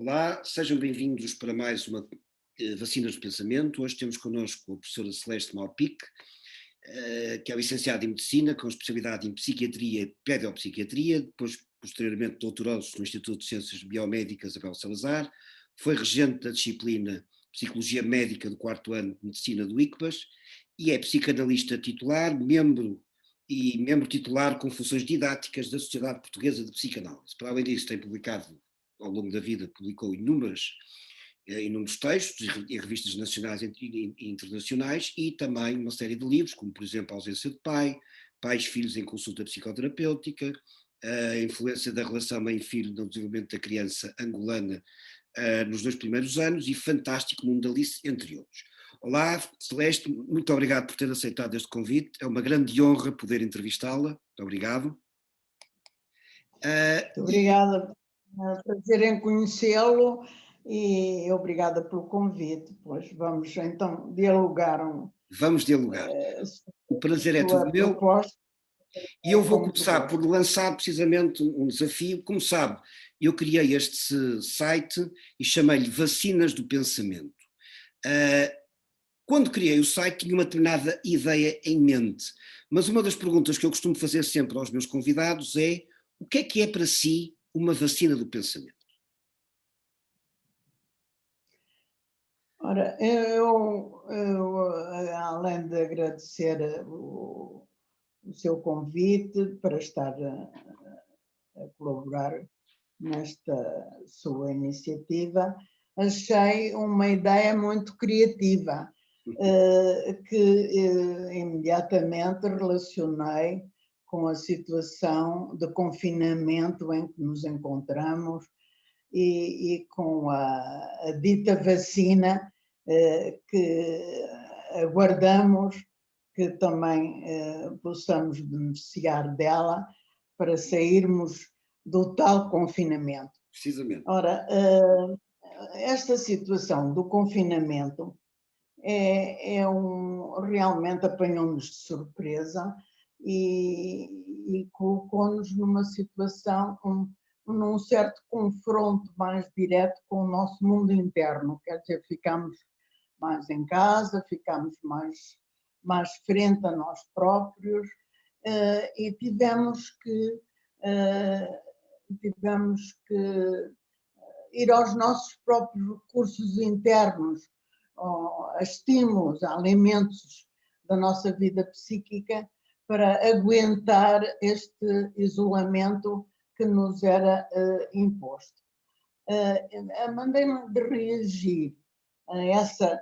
Olá, sejam bem-vindos para mais uma Vacinas do Pensamento. Hoje temos connosco a professora Celeste Malpique, que é licenciada em Medicina, com especialidade em Psiquiatria e Pedopsiquiatria, depois posteriormente doutorou-se no Instituto de Ciências Biomédicas Abel Salazar, foi regente da disciplina Psicologia Médica do 4º ano de Medicina do ICBAS e é psicanalista titular, membro titular com funções didáticas da Sociedade Portuguesa de Psicanálise. Para além disso, tem publicado ao longo da vida, publicou inúmeros textos em revistas nacionais e internacionais e também uma série de livros, como por exemplo A Ausência de Pai, Pais e Filhos em Consulta Psicoterapêutica, a influência da relação mãe-filho no desenvolvimento da criança angolana nos 2 primeiros anos e Fantástico Mundo da Alice, entre outros. Olá, Celeste, muito obrigado por ter aceitado este convite, é uma grande honra poder entrevistá-la, muito obrigado. Muito obrigada, é um prazer em conhecê-lo e obrigada pelo convite, pois vamos então dialogar Vamos dialogar. O prazer é sua todo meu. proposta. E eu vou começar por lançar precisamente um desafio. Como sabe, eu criei este site e chamei-lhe Vacinas do Pensamento. Quando criei o site tinha uma determinada ideia em mente, mas uma das perguntas que eu costumo fazer sempre aos meus convidados é: o que é para si uma vacina do pensamento? Ora, além de agradecer o seu convite para estar a colaborar nesta sua iniciativa, achei uma ideia muito criativa, que imediatamente relacionei com a situação de confinamento em que nos encontramos e com a dita vacina que aguardamos que também possamos beneficiar dela para sairmos do tal confinamento. Precisamente. Ora, esta situação do confinamento realmente apanhou-nos de surpresa e colocou-nos numa situação, num certo confronto mais direto com o nosso mundo interno, quer dizer, ficamos mais em casa, ficamos mais frente a nós próprios e tivemos que ir aos nossos próprios recursos internos, a estímulos, a alimentos da nossa vida psíquica para aguentar este isolamento que nos era imposto. A maneira de reagir a essa,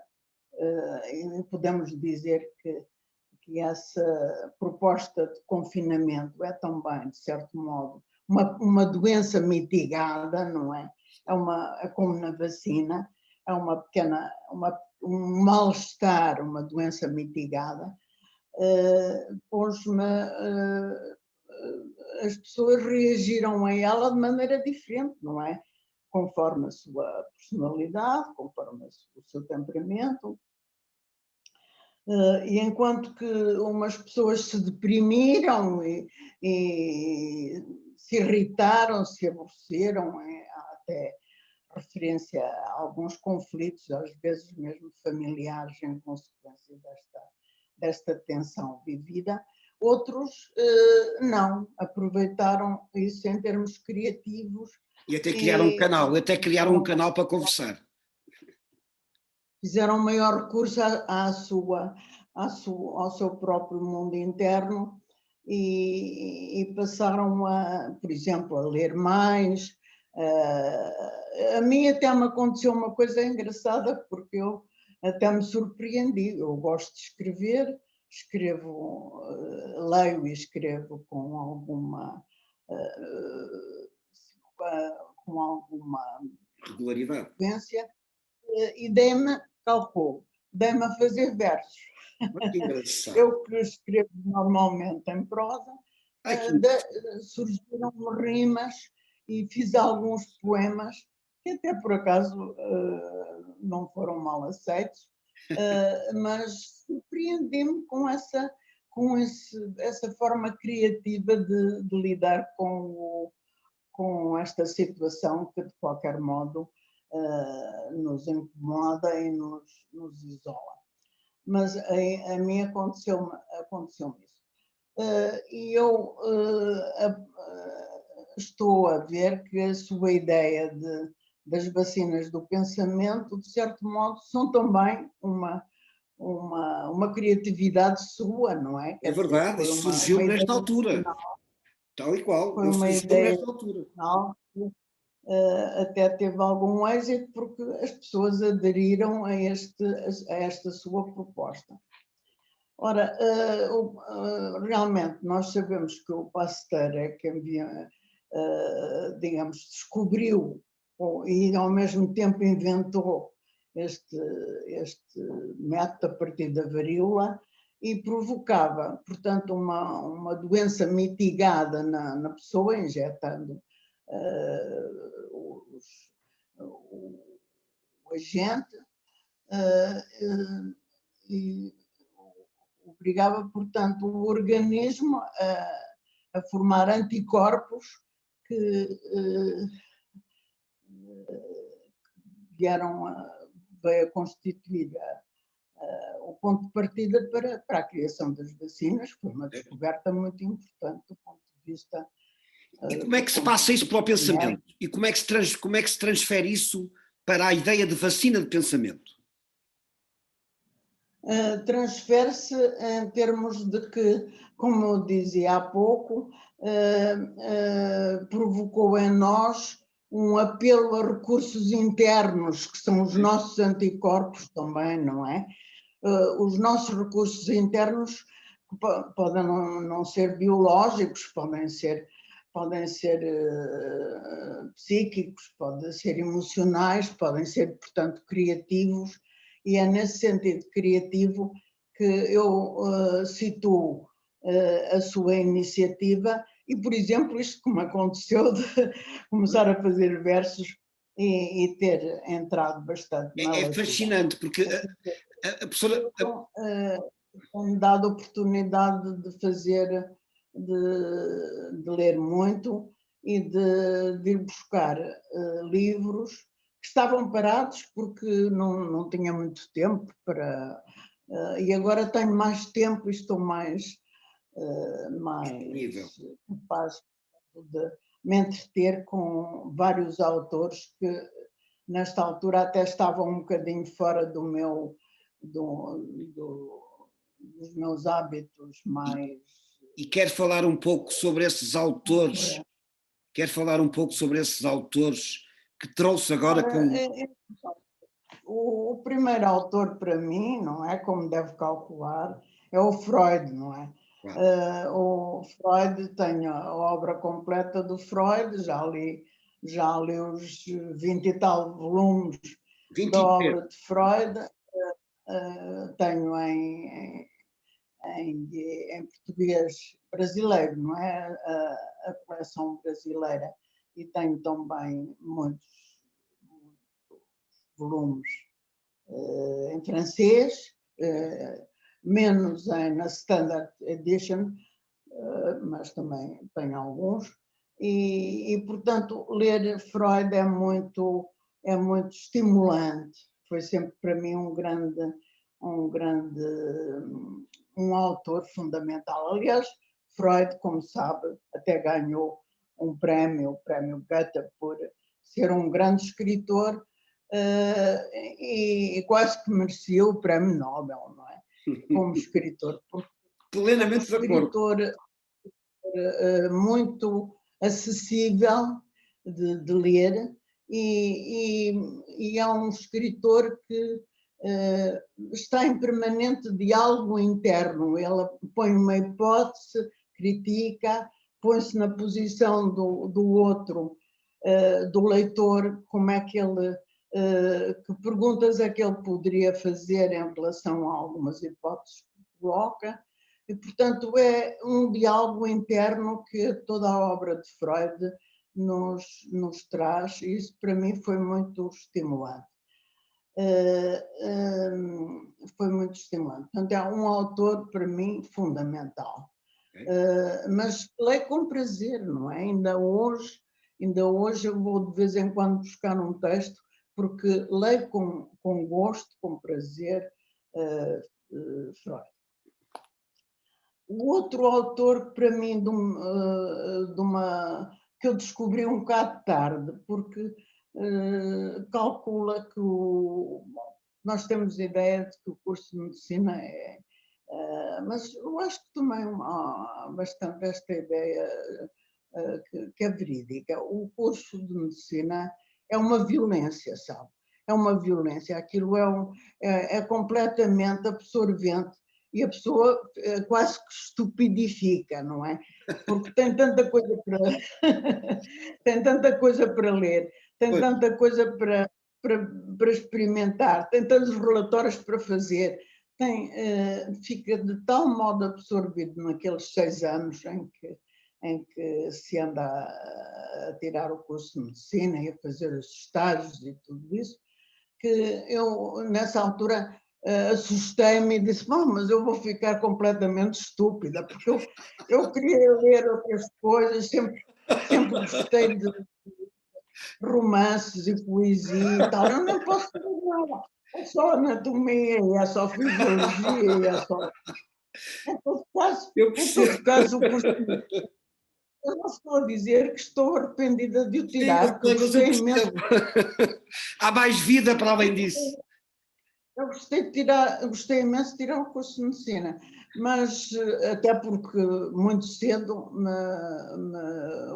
podemos dizer que essa proposta de confinamento é também, de certo modo, uma doença mitigada, não é? É como na vacina, é um mal-estar, uma doença mitigada. As pessoas reagiram a ela de maneira diferente, não é? Conforme a sua personalidade, conforme o seu temperamento. E enquanto que umas pessoas se deprimiram e se irritaram, se aborreceram, há até referência a alguns conflitos, às vezes mesmo familiares, em consequência desta tensão vivida, outros não, aproveitaram isso em termos criativos. E até criaram um canal para conversar. Fizeram maior recurso ao seu próprio mundo interno e passaram por exemplo, a ler mais. A mim até me aconteceu uma coisa engraçada, porque eu até me surpreendi. Eu gosto de escrever, leio e escrevo com alguma regularidade. Frequência, e dei-me a fazer versos. Que engraçado. Eu que escrevo normalmente em prosa, surgiram rimas e fiz alguns poemas que até por acaso não foram mal aceitos, mas surpreendi-me com essa forma criativa de lidar com esta situação que, de qualquer modo, nos incomoda e nos isola. Mas a mim aconteceu-me isso. E eu estou a ver que a sua ideia das vacinas do pensamento, de certo modo, são também uma criatividade sua, não é? É verdade, isso surgiu nesta altura, tal e qual, foi uma surgiu ideia nesta altura. Até teve algum êxito porque as pessoas aderiram a esta sua proposta. Ora, realmente nós sabemos que o Pasteur é quem, digamos, descobriu e ao mesmo tempo inventou este método a partir da varíola e provocava, portanto, uma doença mitigada na pessoa, injetando o agente e obrigava, portanto, o organismo a formar anticorpos que veio a constituir o ponto de partida para a criação das vacinas. Foi uma descoberta muito importante do ponto de vista. E como é que se passa isso para o pensamento? E como é que se transfere isso para a ideia de vacina de pensamento? Transfere-se em termos de que, como eu dizia há pouco, provocou em nós um apelo a recursos internos, que são os nossos anticorpos também, não é? Os nossos recursos internos podem não ser biológicos, podem ser psíquicos, podem ser emocionais, podem ser, portanto, criativos, e é nesse sentido criativo que eu situo a sua iniciativa e, por exemplo, isto como aconteceu de começar a fazer versos e ter entrado bastante na leitura. É fascinante, porque a professora... Tem-me dado a oportunidade de ler muito e de ir buscar livros que estavam parados porque não tinha muito tempo para... e agora tenho mais tempo e estou mais capaz de me entreter com vários autores que nesta altura até estavam um bocadinho fora dos meus hábitos mais... E quero falar um pouco sobre esses autores, que trouxe agora com... O primeiro autor para mim, não é, como deve calcular, é o Freud, não é? O Freud, tenho a obra completa do Freud, já li os 20 e tal volumes da obra de Freud, tenho em português brasileiro, não é? A coleção brasileira, e tenho também muitos volumes em francês, menos na Standard Edition, mas também tenho alguns, e portanto ler Freud é muito estimulante, foi sempre para mim um autor fundamental. Aliás, Freud, como sabe, até ganhou o prémio Goethe, por ser um grande escritor e quase que merecia o prémio Nobel, não é? Como escritor. Plenamente de acordo. Muito acessível de ler e é um escritor que está em permanente diálogo interno. Ele põe uma hipótese, critica, põe-se na posição do outro, do leitor, como é que ele, que perguntas é que ele poderia fazer em relação a algumas hipóteses que coloca. E, portanto, é um diálogo interno que toda a obra de Freud nos traz, e isso para mim foi muito estimulante. Foi muito estimulante. Portanto, é um autor, para mim, fundamental. Mas leio com prazer, não é? Ainda hoje eu vou de vez em quando buscar um texto, porque leio com gosto, com prazer, Freud. O outro autor que para mim que eu descobri um bocado tarde, porque calcula que nós temos a ideia de que o curso de medicina mas eu acho que também há bastante esta ideia que é verídica. O curso de medicina é uma violência, sabe? É uma violência. Aquilo é completamente absorvente e a pessoa quase que estupidifica, não é? Porque tem tanta coisa para tem tanta coisa para ler, tem tanta coisa para experimentar, tem tantos relatórios para fazer, fica de tal modo absorvido naqueles 6 anos em que se anda a tirar o curso de medicina e a fazer os estágios e tudo isso, que eu, nessa altura, assustei-me e disse, mas eu vou ficar completamente estúpida, porque eu queria ler outras coisas, sempre gostei de romances e poesia e tal, eu não posso ler nada, é só anatomia, é só fisiologia, é só... Em todo caso, o curso... Eu não estou a dizer que estou arrependida de o tirar, porque gostei imenso. Há mais vida para além disso. Eu gostei imenso de tirar o curso de medicina, mas até porque muito cedo me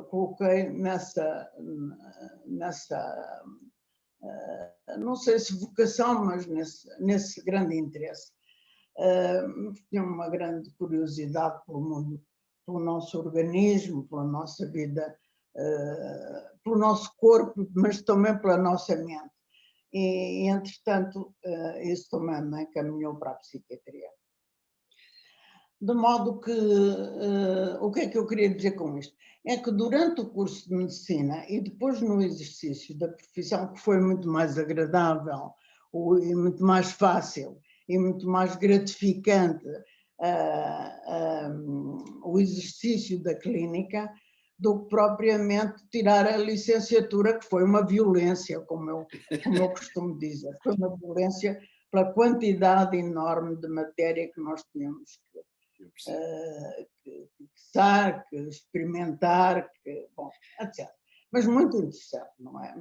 coloquei nessa, não sei se vocação, mas nesse grande interesse. Tinha uma grande curiosidade pelo mundo, pelo nosso organismo, pela nossa vida, pelo nosso corpo, mas também pela nossa mente. E entretanto, isso também me encaminhou para a psiquiatria. De modo que, o que é que eu queria dizer com isto? É que durante o curso de medicina e depois no exercício da profissão, que foi muito mais agradável e muito mais fácil e muito mais gratificante o exercício da clínica, do que propriamente tirar a licenciatura, que foi uma violência, como eu costumo dizer. Foi uma violência pela quantidade enorme de matéria que nós tínhamos que fixar, que experimentar, bom, etc. Mas muito interessante, não é?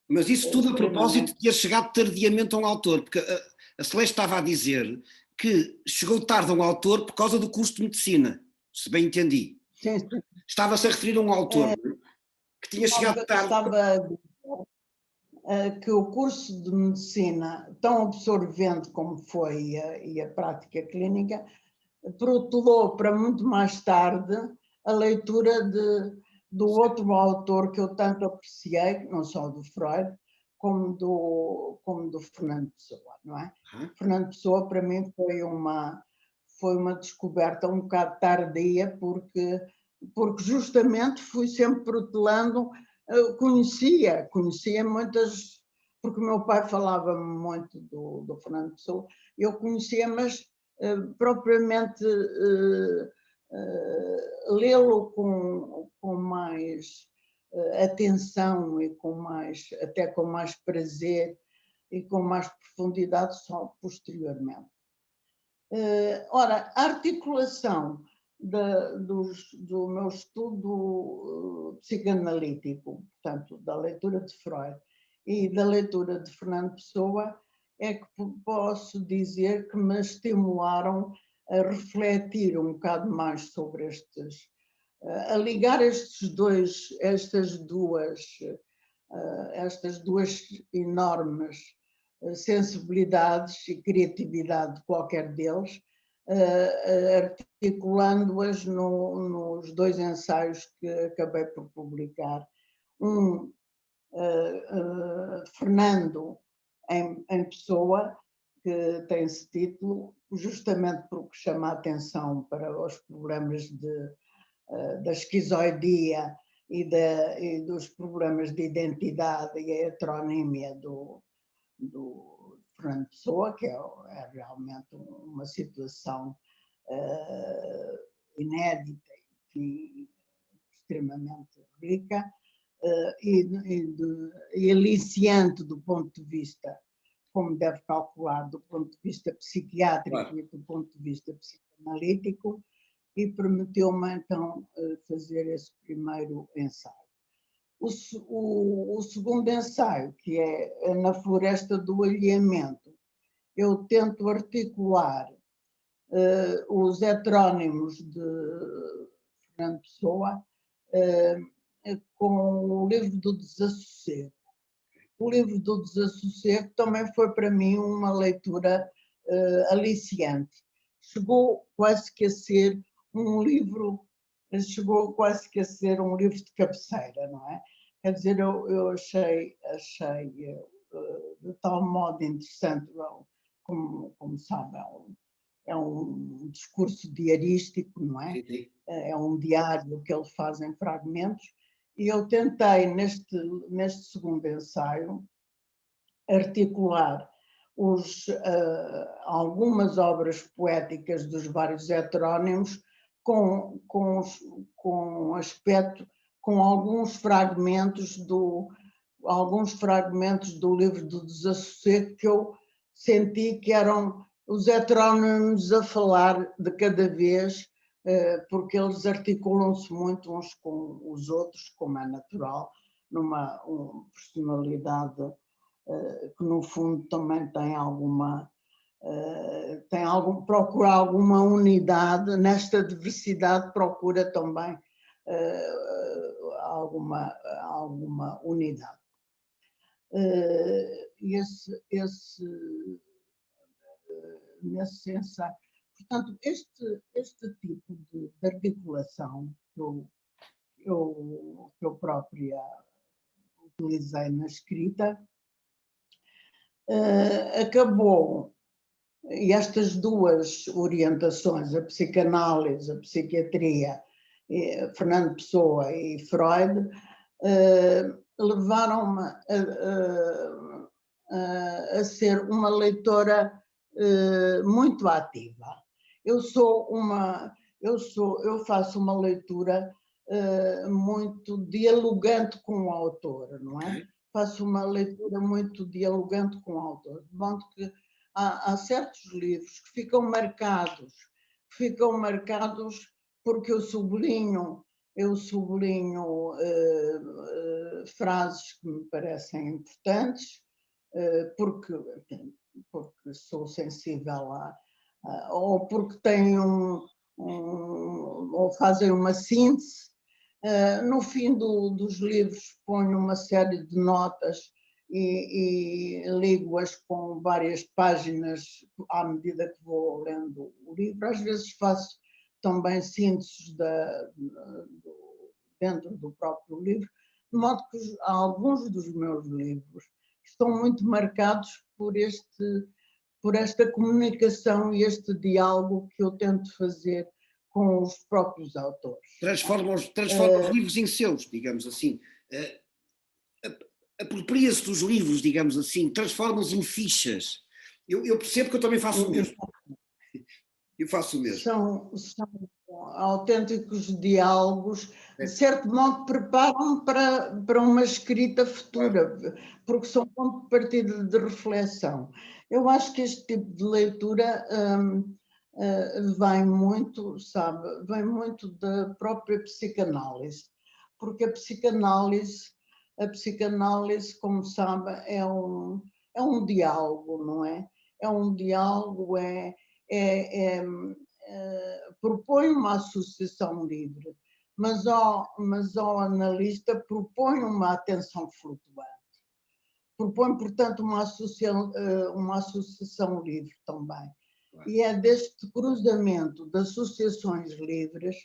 Mas isso tudo a propósito de ter chegado tardiamente a um autor, porque a Celeste estava a dizer que chegou tarde a um autor por causa do curso de medicina, se bem entendi. Sim, sim. Estava-se a referir a um autor que tinha chegado tarde. Estava a dizer que o curso de medicina, tão absorvente como foi e a prática clínica, protelou para muito mais tarde a leitura do outro autor que eu tanto apreciei, não só do Freud, como do Fernando Pessoa, não é? Fernando Pessoa, para mim, foi uma descoberta um bocado tardia, porque justamente fui sempre protelando, conhecia muitas, porque o meu pai falava muito do Fernando Pessoa, eu conhecia, mas propriamente lê-lo com mais atenção e até com mais prazer e com mais profundidade só posteriormente. Ora, a articulação do meu estudo psicanalítico, portanto, da leitura de Freud e da leitura de Fernando Pessoa, é que posso dizer que me estimularam a refletir um bocado mais sobre a ligar estas duas enormes sensibilidades e criatividade de qualquer deles, articulando-as nos 2 ensaios que acabei por publicar. Fernando em Pessoa, que tem esse título, justamente porque chama a atenção para os problemas da esquizoidia e dos problemas de identidade e a heteronímia do Fernando Pessoa, que é realmente uma situação inédita e extremamente rica. e aliciante do ponto de vista, como deve calcular, do ponto de vista psiquiátrico, claro, e do ponto de vista psicoanalítico, e permitiu-me então fazer esse primeiro ensaio. O segundo ensaio, que é Na Floresta do Alheamento, eu tento articular os heterónimos de Fernando Pessoa com o livro do Desassossego. O livro do Desassossego também foi para mim uma leitura aliciante. Chegou quase que a ser um livro, de cabeceira, não é? Quer dizer, eu achei de tal modo interessante, como sabem, é um discurso diarístico, não é? É um diário que ele faz em fragmentos, e eu tentei, neste segundo ensaio, articular algumas obras poéticas dos vários heterónimos com alguns fragmentos do livro do Desassossego, que eu senti que eram os heterónimos a falar de cada vez, porque eles articulam-se muito uns com os outros, como é natural, numa personalidade que no fundo também procura alguma unidade, nesta diversidade procura também alguma unidade. Nesse ensaio. Portanto, este tipo de articulação que eu própria utilizei na escrita acabou, e estas duas orientações, a psicanálise, a psiquiatria, Fernando Pessoa e Freud, levaram-me a ser uma leitora muito ativa. Eu faço uma leitura muito dialogante com o autor, não é? Faço uma leitura muito dialogante com o autor, de modo que há certos livros que ficam marcados porque eu sublinho frases que me parecem importantes, porque sou sensível ou porque tenho ou fazem uma síntese. No fim dos livros ponho uma série de notas e ligo-as com várias páginas à medida que vou lendo o livro. Às vezes faço também sínteses dentro do próprio livro, de modo que alguns dos meus livros estão muito marcados por esta comunicação e este diálogo que eu tento fazer com os próprios autores. Transforma os livros em seus, digamos assim. Apropria-se dos livros, digamos assim, transforma-os em fichas. Eu percebo que eu também faço o mesmo. Eu faço o mesmo. São autênticos diálogos, de certo modo preparam para uma escrita futura, porque são ponto de partida de reflexão. Eu acho que este tipo de leitura vem muito da própria psicanálise, porque a psicanálise, como sabe, é um diálogo, não é? É um diálogo, propõe uma associação livre, mas ao analista propõe uma atenção flutuante. Propõe, portanto, uma associação livre também. E é deste cruzamento de associações livres,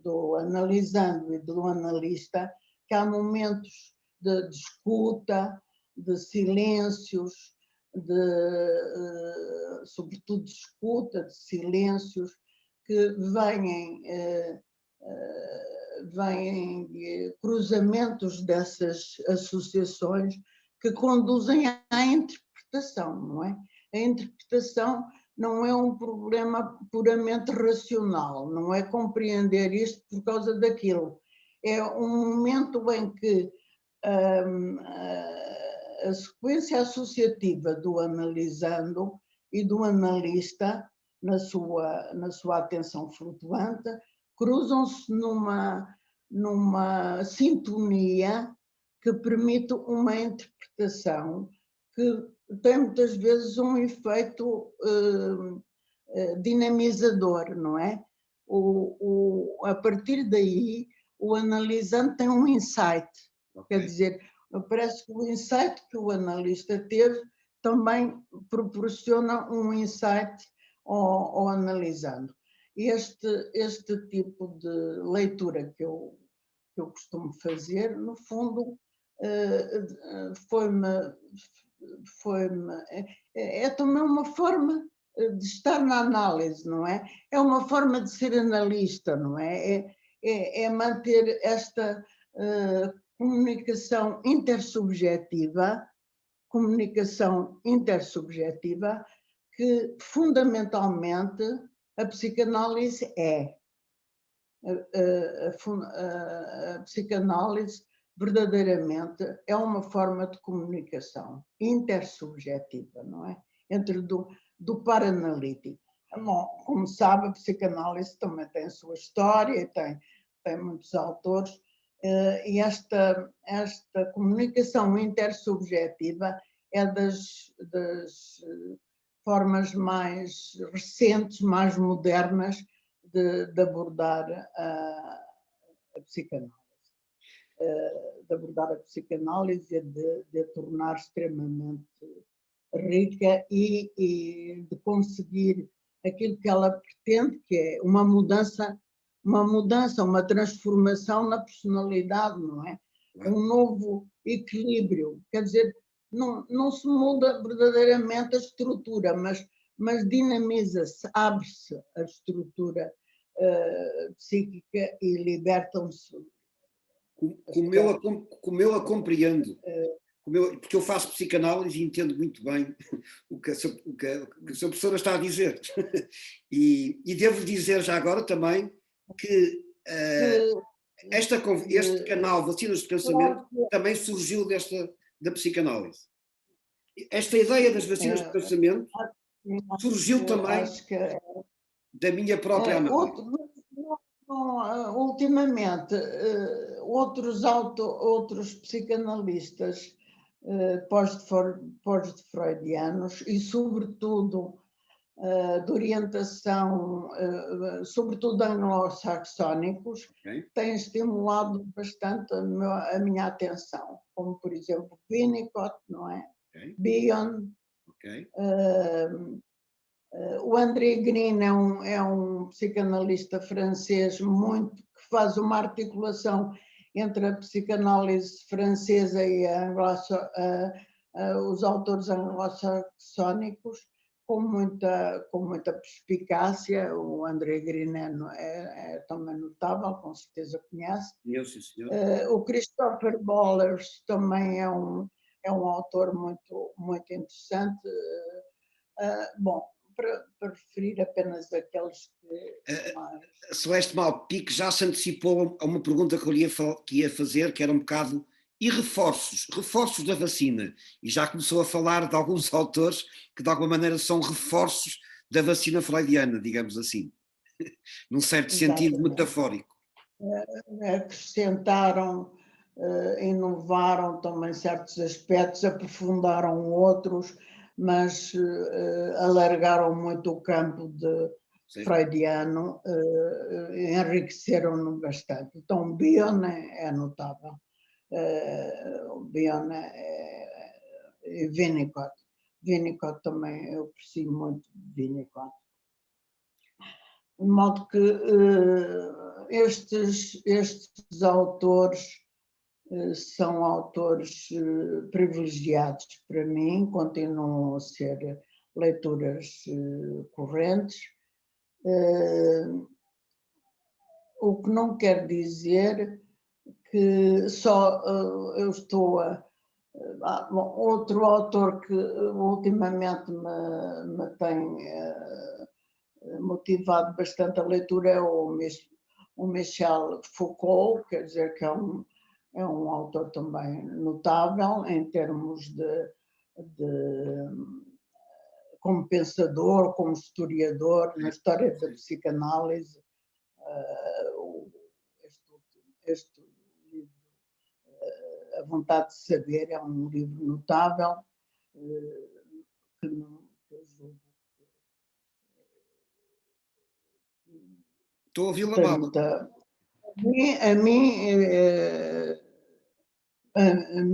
do analisando e do analista, que há momentos de escuta, de silêncios, sobretudo de escuta, de silêncios, que vêm cruzamentos dessas associações que conduzem à interpretação, não é? A interpretação não é um problema puramente racional, não é compreender isto por causa daquilo. é um momento em que a sequência associativa do analisando e do analista, na sua atenção flutuante, cruzam-se numa sintonia que permite uma interpretação que tem muitas vezes um efeito dinamizador, não é? A partir daí, o analisante tem um insight, quer dizer, parece que o insight que o analista teve também proporciona um insight ao analisando. Este tipo de leitura que eu costumo fazer, no fundo, é também uma forma de estar na análise, não é? É uma forma de ser analista, não é? É manter esta comunicação intersubjetiva, que fundamentalmente a psicanálise é. A psicanálise verdadeiramente é uma forma de comunicação intersubjetiva, não é? Entre do paranalítico. Bom, como sabe, a psicanálise também tem a sua história, tem muitos autores, e esta comunicação intersubjetiva é das formas mais recentes, mais modernas de abordar a psicanálise. De abordar a psicanálise e de a tornar extremamente rica e de conseguir aquilo que ela pretende, que é uma mudança, uma transformação na personalidade, não é? Um novo equilíbrio. Quer dizer, não se muda verdadeiramente a estrutura, mas dinamiza-se, abre-se a estrutura psíquica e libertam-se. Como eu a compreendo, porque eu faço psicanálise e entendo muito bem o que a sua professora está a dizer. E devo dizer já agora também que este canal Vacinas de Pensamento também surgiu da psicanálise. Esta ideia das vacinas de pensamento surgiu também da minha própria análise. Ultimamente, outros psicanalistas pós-freudianos e, sobretudo, de orientação, sobretudo anglo-saxónicos, têm estimulado bastante a minha atenção, como, por exemplo, Winnicott, não é? Bion. O André Green é um psicanalista francês que faz uma articulação entre a psicanálise francesa e os autores anglo-saxónicos com muita perspicácia. O André Green é também notável, com certeza conhece. O Christopher Bollers também é um autor muito, muito interessante. Bom, para referir apenas aqueles que... A Celeste Malpique já se antecipou a uma pergunta que eu ia fazer, que era um bocado, e reforços da vacina, e já começou a falar de alguns autores que de alguma maneira são reforços da vacina freudiana, digamos assim, num certo sentido metafórico. Acrescentaram, inovaram também certos aspectos, aprofundaram outros, mas alargaram muito o campo freudiano, enriqueceram-no bastante. Então, Bion é notável. Bion e Winnicott. Winnicott também, eu aprecio muito Winnicott. De modo que estes autores são autores privilegiados para mim, continuam a ser leituras correntes, o que não quer dizer que só eu estou outro autor que ultimamente me tem motivado bastante a leitura é o o Michel Foucault, quer dizer que é um autor também notável em termos como pensador, como historiador, na história da psicanálise. Este livro, A Vontade de Saber, é um livro notável, que eu julgo. Estou a ouvi-la mal. A mim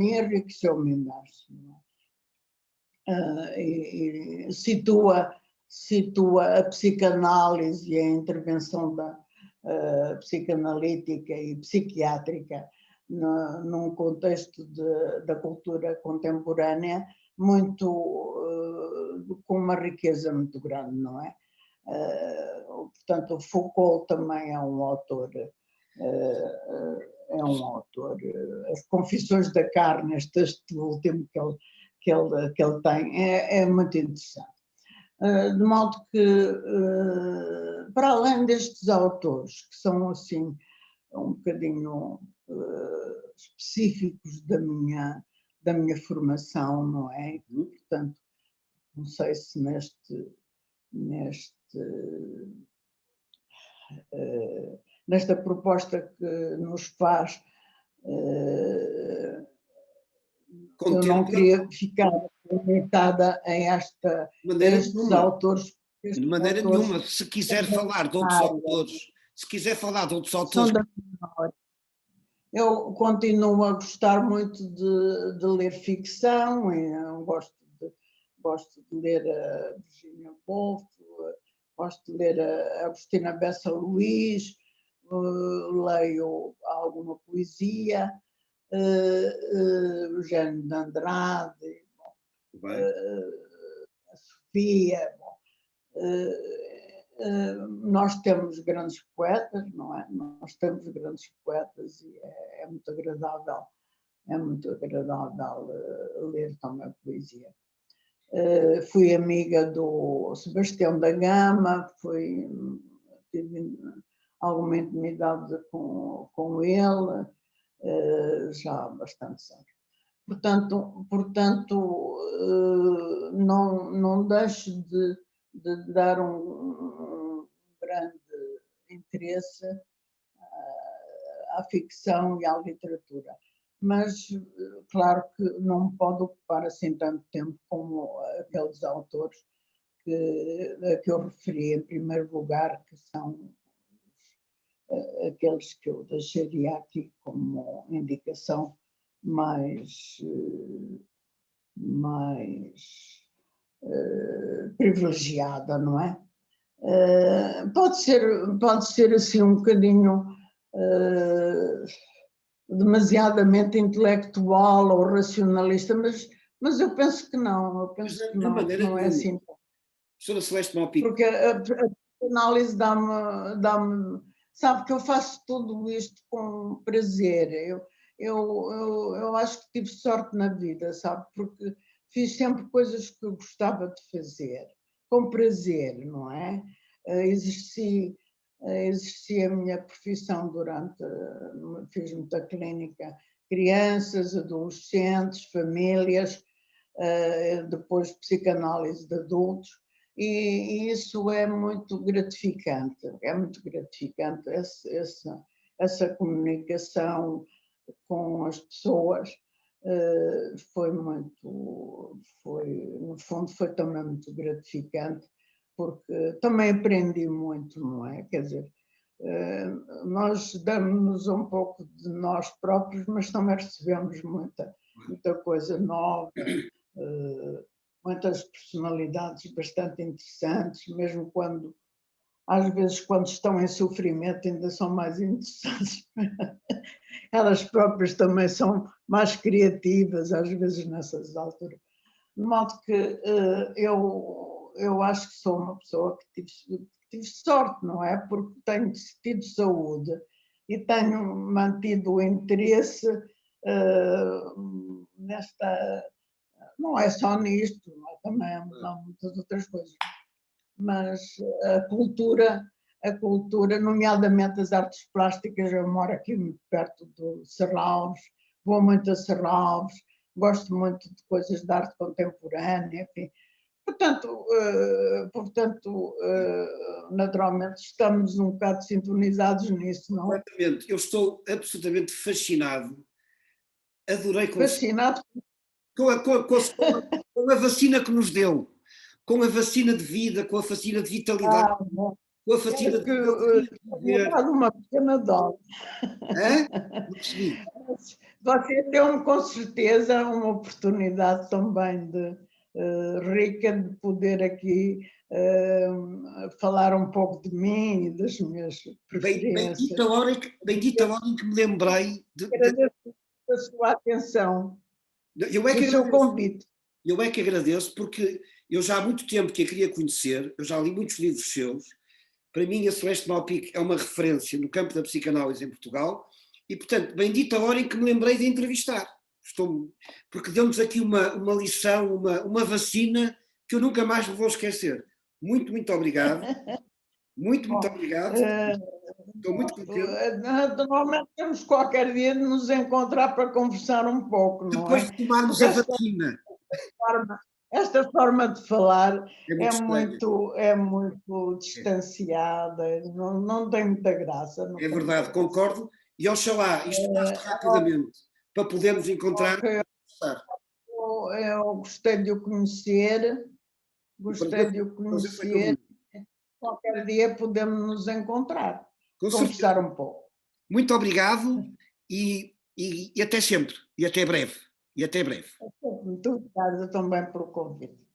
enriqueceu-me imenso. E situa a psicanálise e a intervenção psicanalítica e psiquiátrica num contexto da cultura contemporânea com uma riqueza muito grande, não é? Portanto, Foucault também é um autor, As Confissões da Carne, este último que ele tem, é muito interessante. De modo que, para além destes autores, que são assim um bocadinho específicos da minha formação, não é? Portanto, não sei se nesta proposta que nos faz, eu não queria ficar limitada a estes autores. De maneira nenhuma. Se quiser falar de outros autores, Eu continuo a gostar muito de ler ficção, eu gosto de ler a Virginia Woolf, gosto de ler a Agostina Bessa Luís, leio alguma poesia, Eugênio de Andrade, a Sofia. Nós temos grandes poetas, não é? Nós temos grandes poetas e é muito agradável ler também a poesia. Fui amiga do Sebastião da Gama, tive alguma intimidade com ele, já há bastantes anos. Portanto, não deixo de dar um grande interesse à ficção e à literatura. Mas, claro que não me pode ocupar assim tanto tempo como aqueles autores que eu referi em primeiro lugar, que são aqueles que eu deixaria aqui como indicação mais privilegiada, não é? Pode ser assim um bocadinho demasiadamente intelectual ou racionalista, mas eu penso que não, não é assim. Professora Celeste Malpico. Porque a análise dá-me, sabe que eu faço tudo isto com prazer. Eu acho que tive sorte na vida, sabe? Porque fiz sempre coisas que eu gostava de fazer, com prazer, não é? Exerci a minha profissão fiz muita clínica, crianças, adolescentes, famílias, depois psicanálise de adultos, e isso é muito gratificante, essa comunicação com as pessoas. No fundo foi também muito gratificante, porque também aprendi muito, não é? Quer dizer, nós damos-nos um pouco de nós próprios, mas também recebemos muita coisa nova, muitas personalidades bastante interessantes, mesmo às vezes quando estão em sofrimento ainda são mais interessantes. Elas próprias também são mais criativas, às vezes nessas alturas. De modo que eu acho que sou uma pessoa que tive sorte, não é? Porque tenho tido saúde e tenho mantido o interesse nesta... Não é só nisto, também há muitas outras coisas. Mas a cultura a cultura, nomeadamente as artes plásticas. Eu moro aqui muito perto do Serralves, vou muito a Serralves, gosto muito de coisas de arte contemporânea, enfim. Portanto, naturalmente estamos um bocado sintonizados nisso, não é? Completamente. Eu estou absolutamente fascinado, adorei Fascinado. com a vacina que nos deu, com a vacina de vida, com a vacina de vitalidade, com a vacina de Tinha dado uma pequena dose. Hã? Não percebi. Você deu-me com certeza uma oportunidade também rica de poder aqui falar um pouco de mim e das minhas preferências. Bendita a hora em que me lembrei Agradeço a sua atenção, eu é o que seu agradeço. convite. Eu é que agradeço porque eu já há muito tempo que a queria conhecer, eu já li muitos livros seus. Para mim, a Celeste Malpique é uma referência no campo da psicanálise em Portugal e, portanto, bendita a hora em que me lembrei de entrevistar. Porque deu-nos aqui uma lição, uma vacina que eu nunca mais me vou esquecer. Muito, muito obrigado. Muito, muito obrigado. Estou muito contente. Normalmente temos qualquer dia de nos encontrar para conversar um pouco, não Depois é? de tomarmos a vacina. Esta forma de falar É é muito distanciada, não tem muita graça. É verdade, concordo. E oxalá isto passe rapidamente para podermos encontrar e conversar. Eu gostei de o conhecer, Qualquer dia podemos nos encontrar, conversar um pouco. Muito obrigado e até sempre. E até breve. Muito obrigada também pelo convite.